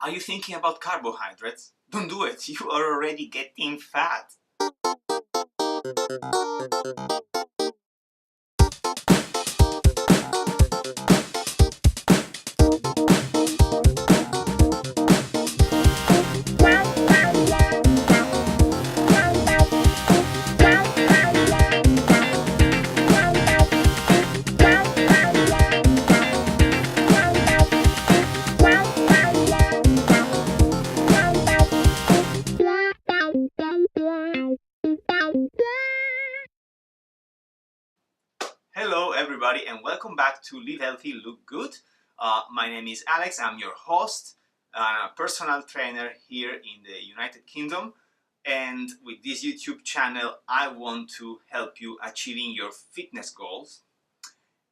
Are you thinking about carbohydrates? Don't do it, you are already getting fat. Hello everybody and welcome back to Live Healthy, Look Good. My name is Alex, I'm your host, a personal trainer here in the United Kingdom, and with this YouTube channel I want to help you achieving your fitness goals.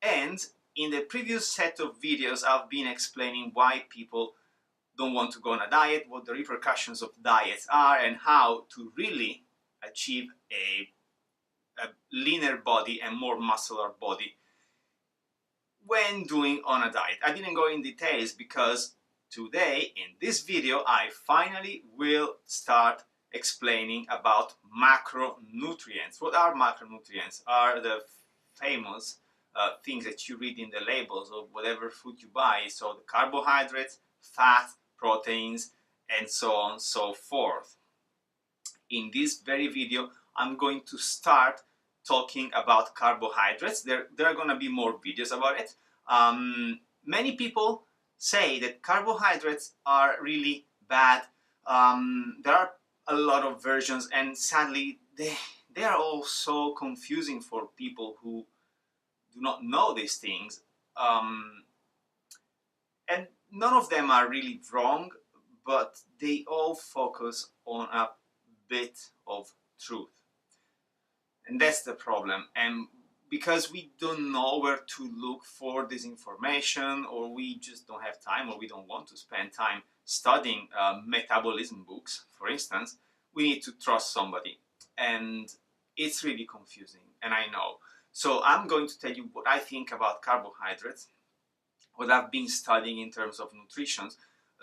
And in the previous set of videos I've been explaining why people don't want to go on a diet, what the repercussions of diets are, and how to really achieve a leaner body and more muscular body when doing on a diet. I didn't go in details because today in this video I finally will start explaining about macronutrients. What are macronutrients? Are the famous things that you read in the labels of whatever food you buy, so the carbohydrates, fat, proteins, and so on and so forth. In this very video I'm going to start talking about carbohydrates. There are going to be more videos about it. Many people say that carbohydrates are really bad. There are a lot of versions, and sadly they are all so confusing for people who do not know these things. And none of them are really wrong, but they all focus on a bit of truth. And that's the problem. And because we don't know where to look for this information, or we just don't have time, or we don't want to spend time studying metabolism books, for instance, we need to trust somebody. And it's really confusing, and I know. So I'm going to tell you what I think about carbohydrates, what I've been studying in terms of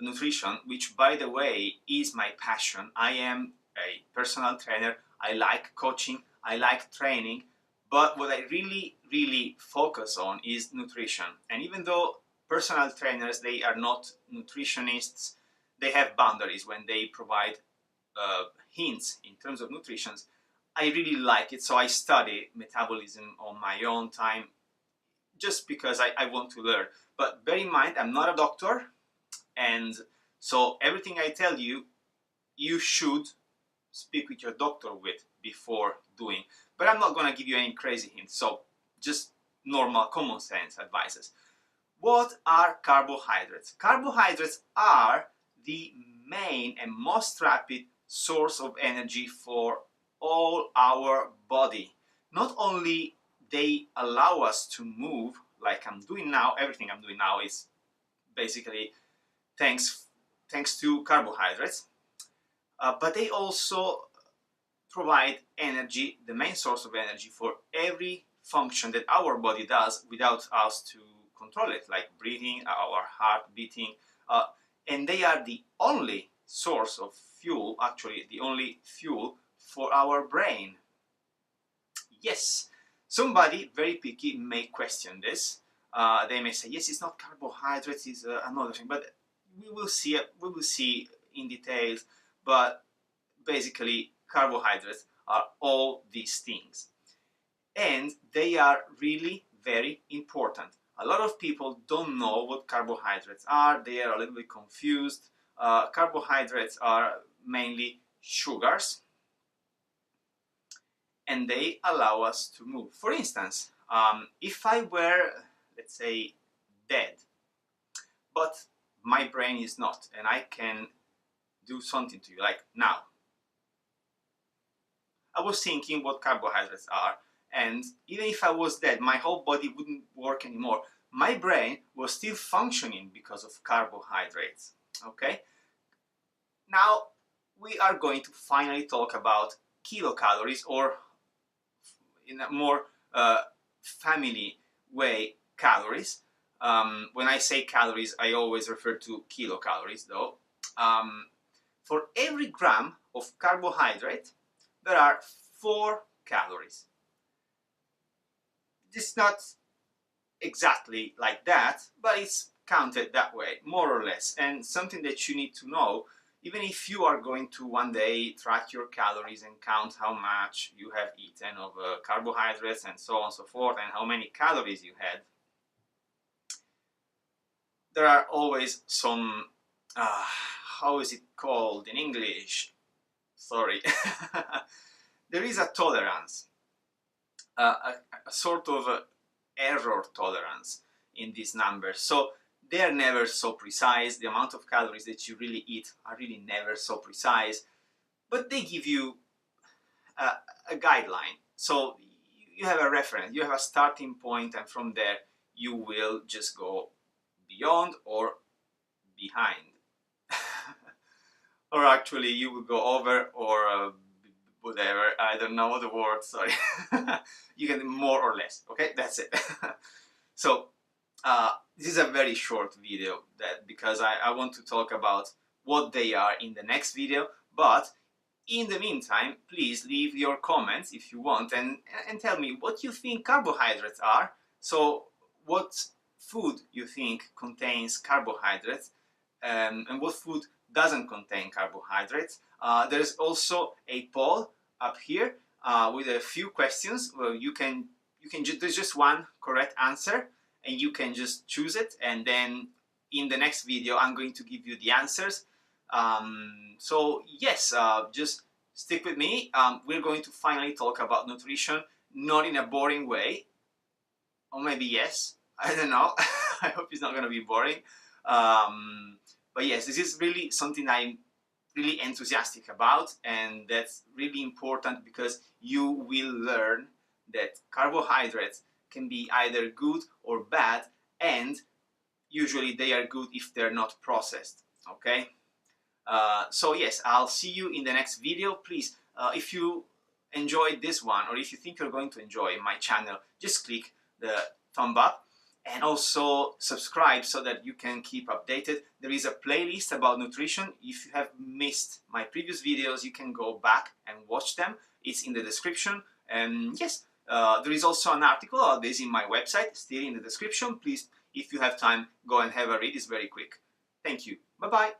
nutrition, which, by the way, is my passion. I am a personal trainer. I like coaching. I like training. But what I really focus on is nutrition. And even though personal trainers, they are not nutritionists, they have boundaries when they provide hints in terms of nutrition. I really like it, so I study metabolism on my own time just because I want to learn. But bear in mind, I'm not a doctor, and so everything I tell you, you should speak with your doctor with before doing. But I'm not going to give you any crazy hints, so just normal common sense advices. What are carbohydrates? Carbohydrates are the main and most rapid source of energy for all our body. Not only they allow us to move like I'm doing now, everything I'm doing now is basically thanks to carbohydrates, but they also provide energy, the main source of energy for every function that our body does without us to control it, like breathing, our heart beating, and they are the only source of fuel, actually the only fuel for our brain. Yes, somebody very picky may question this. They may say, yes, it's not carbohydrates, it's another thing, but we will see in details. But basically, carbohydrates are all these things, and they are really very important. A lot of people don't know what carbohydrates are. They are a little bit confused. Carbohydrates are mainly sugars, and they allow us to move. For instance, if I were, let's say, dead, but my brain is not, and I can do something to you, like now. I was thinking what carbohydrates are, and even if I was dead, my whole body wouldn't work anymore. My brain was still functioning because of carbohydrates. Okay? Now we are going to finally talk about kilocalories, or in a more family way, calories. When I say calories, I always refer to kilocalories, though. For every gram of carbohydrate, there are 4 calories. It's not exactly like that, but it's counted that way, more or less. And something that you need to know, even if you are going to one day track your calories and count how much you have eaten of carbohydrates and so on and so forth, and how many calories you had, there are always some, how is it called in English? Sorry. There is a tolerance, a sort of error tolerance in these numbers. So they are never so precise. The amount of calories that you really eat are really never so precise, but they give you a guideline. So you have a reference, you have a starting point, and from there you will just go beyond or behind. Or actually you will go over or whatever, I don't know the word, sorry. You can more or less, okay, that's it. So this is a very short video because I want to talk about what they are in the next video, but in the meantime, please leave your comments if you want and tell me what you think carbohydrates are. So what food you think contains carbohydrates and what food doesn't contain carbohydrates. There's also a poll up here with a few questions. Well, there's just one correct answer and you can just choose it, and then in the next video I'm going to give you the answers. So yes, just stick with me. We're going to finally talk about nutrition, not in a boring way, or maybe yes, I don't know. I hope it's not going to be boring. But yes, this is really something I'm really enthusiastic about, and that's really important because you will learn that carbohydrates can be either good or bad, and usually they are good if they're not processed, okay? So yes, I'll see you in the next video. Please, if you enjoyed this one, or if you think you're going to enjoy my channel, just click the thumb up and also subscribe so that you can keep updated. There is a playlist about nutrition. If you have missed my previous videos, you can go back and watch them. It's in the description. And yes, there is also an article about this in my website, still in the description. Please, if you have time, go and have a read. It's very quick. Thank you. Bye-bye.